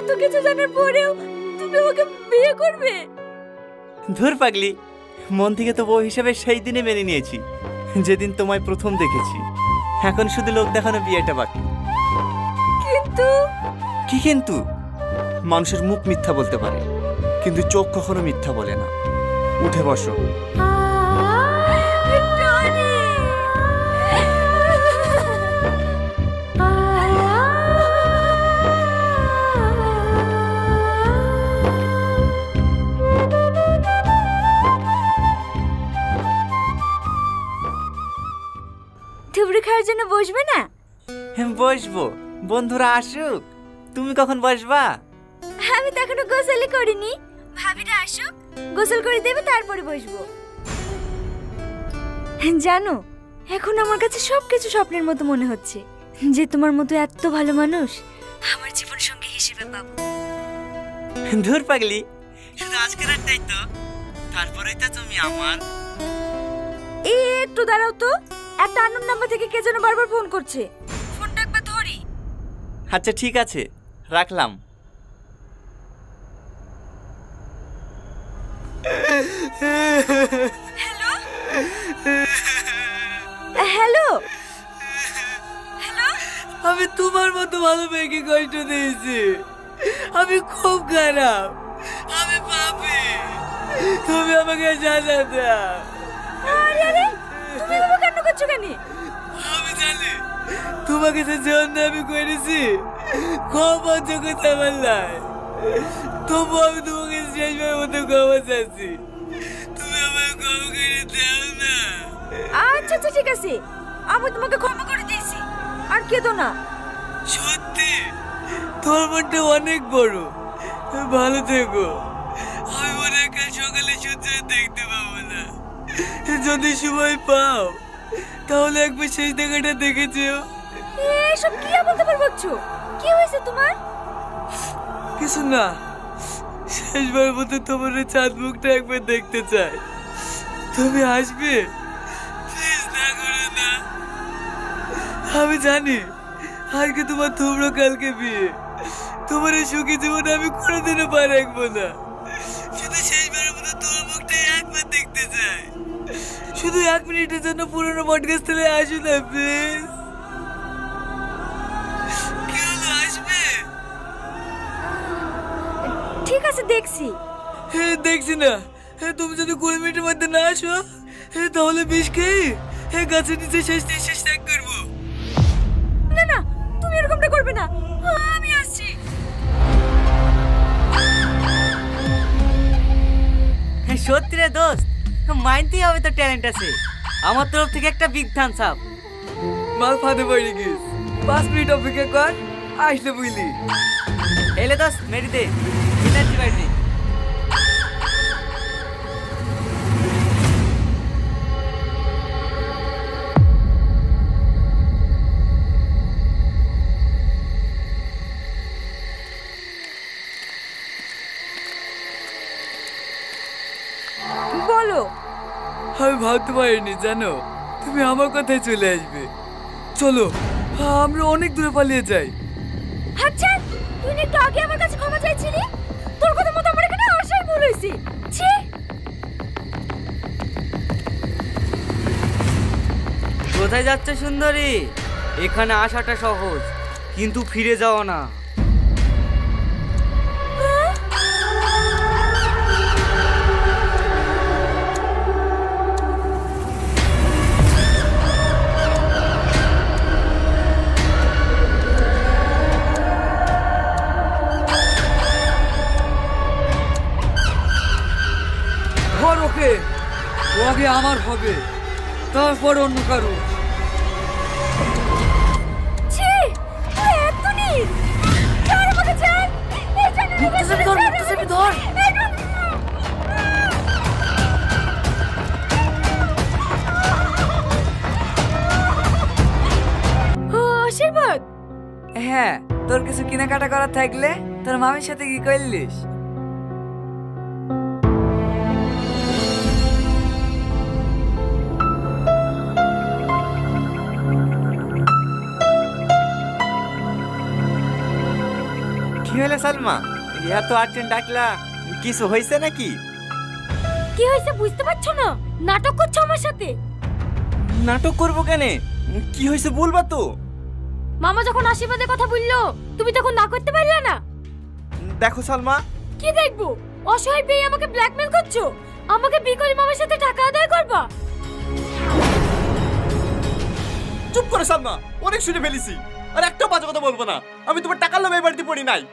এত কিছু জানার পরেও তুমি আমাকে বিয়ে করবে? ধুর পাগলি, মন থেকে তো বউ হিসেবে সেই দিনে মেনে নিয়েছি যেদিন তোমায় প্রথম দেখেছি। এখন শুধু লোক দেখানো বিয়েটা বাকি। কিন্তু কি কিন্তু? মানুষের মুখ মিথ্যা বলতে পারে, কিন্তু চোখ কখনো মিথ্যা বলে না। উঠে বসো। থুবড়ি খাওয়ার জন্য বসবে না? বসবো, বন্ধুরা আসুক। তুমি কখন বসবা? আমি তো এখনো গোসলই করিনি। ভাবিরা আসুক, গোসল করে দেবে, তারপরে বসবো। জানো, এখন আমার কাছে সবকিছু স্বপ্নের মতো মনে হচ্ছে, যে তোমার মতো এত ভালো মানুষ আমার জীবন সঙ্গী হিসেবে পাবো। ধুর পাগলি, শুধু আজকের রাতটাই তো, তারপরেই তো তুমি আমার। এই একটু দাঁড়াও তো, একটা আননোন নাম্বার থেকে কে যেন বারবার ফোন করছে। ফোনটা একবার ধরি। আচ্ছা ঠিক আছে, রাখলাম। হ্যালো হ্যালো হ্যালো, আমি তোমার মতো ভালো মেয়েকে কষ্ট দিয়েছি। আমি খুব খারাপ, আমি পাপী। তুমি আমাকে সাজা দাও। আরে আরে, তুমি এভাবে কান্না করছো কেন? আমি জানি তোমাকে যে জন্য আমি করেছি খুব অযোগ্যতা আমার নাই, তবু আমি তোমাকে শেষবার মতো ক্ষমা চাচ্ছি। তুমি আমাকে ক্ষমা করে দাও না। আচ্ছা আচ্ছা ঠিক আছে, আমি তোমাকে ক্ষমা করে দিয়েছি, আর কেঁদো না। সত্যি তোর মনটা অনেক বড়। ভালো থেকো। আমি মনে হয় কাল সকালে সূর্য দেখতে পাবো না। যদি সময় পাও তাহলে একবার শেষ দেখাটা দেখে যেও। এসব কি বলতে পারছো? কি হয়েছে তোমার? কিছু না, শেষবার মতো তোমার ওই চাঁদ মুখটা একবার দেখতে চাই। তুমি আসবে? প্লিজ না করো না। আমি জানি আজকে তোমার তোমরা কালকে বিয়ে, তোমার এই সুখী জীবন আমি কোনোদিনও পা রাখবো না। শুধু শেষবারের মতো তোমার মুখটা একবার দেখতে চাই। শুধু 1 মিনিটের জন্য পুরোনো পডকাস্ট থেকে আসো না প্লিজ। কি হলো, আসবে? ঠিক আছে, দেখছি। দেখছি না, তুমি যদি 20 মিনিটের মধ্যে না আসো তাহলে বিষ খেয়ে গাছের নিচে শেষ ত্যাগ করবো। না না, তুমি এরকমটা করবে না, আমি আসছি। সত্যি রে দোস্ত, মাইনতেই হবে তো ট্যালেন্ট আছে। আমার তরফ থেকে একটা বিগ থামস আপ। মাল ফাঁদে পড়ে গিস। 5 মিনিট অপেক্ষা কর, আসলে বুঝলি। এলে দোস্ত, মেরি দে এনার্জি বাইরে। বলো। আমি ভাবতে পারিনি জানো তুমি আমার কথায় চলে আসবে। চলো আমরা অনেক দূরে পালিয়ে যাই। আচ্ছা, তুই না একটু আগে আমার কাছে ক্ষমা চাইছিলি? তোর কথা মতো আমার এখানে আসাই ভুল হয়েছে। ছি। কোথায় যাচ্ছে সুন্দরী? এখানে আসাটা সহজ, কিন্তু ফিরে যাও না। ওকে, ও আগে আমার হবে, তারপর অন্য কারো। ছি, তুই এত নিস। ছাড় আমাকে, ছাড়। এই জানি না, মুক্তাসাবি ধর, মুক্তাসাবি ধর। ও আশীর্বাদ। হ্যাঁ, তোর কিছু কেনাকাটা করার থাকলে তোর মামির সাথে কি করলিস? হলে সালমা, এত আর্জেন্ট ডাকলা, কিছু হয়েছে নাকি? কি হয়েছে বুঝতে পারছো না? নাটক করছো আমার সাথে। নাটক করবো কেন? কি হয়েছে বলবা তো। মামা যখন আশীর্বাদের কথা বললো তুমি তখন না করতে পারলে না। দেখো সালমা, কি দেখবো? অসহায় পেয়ে আমাকে ব্ল্যাকমেল করছো, আমাকে বিয়ে করে মামার সাথে টাকা আদায় করবা। চুপ করো সালমা, অনেক শুনে ফেলেছি। আর একটা বাজে কথা বলবো না। আমি তোমার টাকার লোভে এই বাড়িতে পড়ি নাই।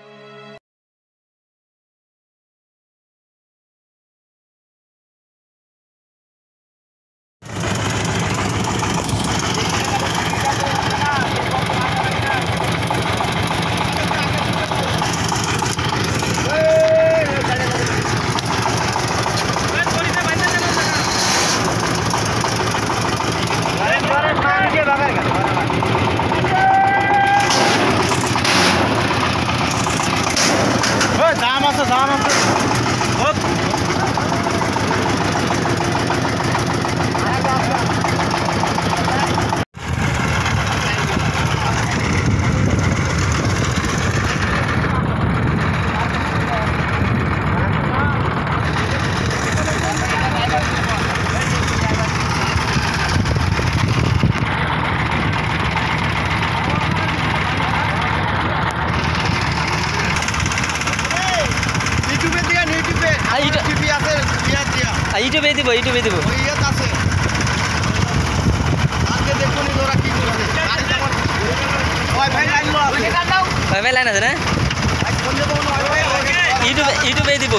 ইউটিউবে দিব, ইউটিউবে দিব। ওয়াইফাই লাইন আছে না? ইউটিউবে দিব।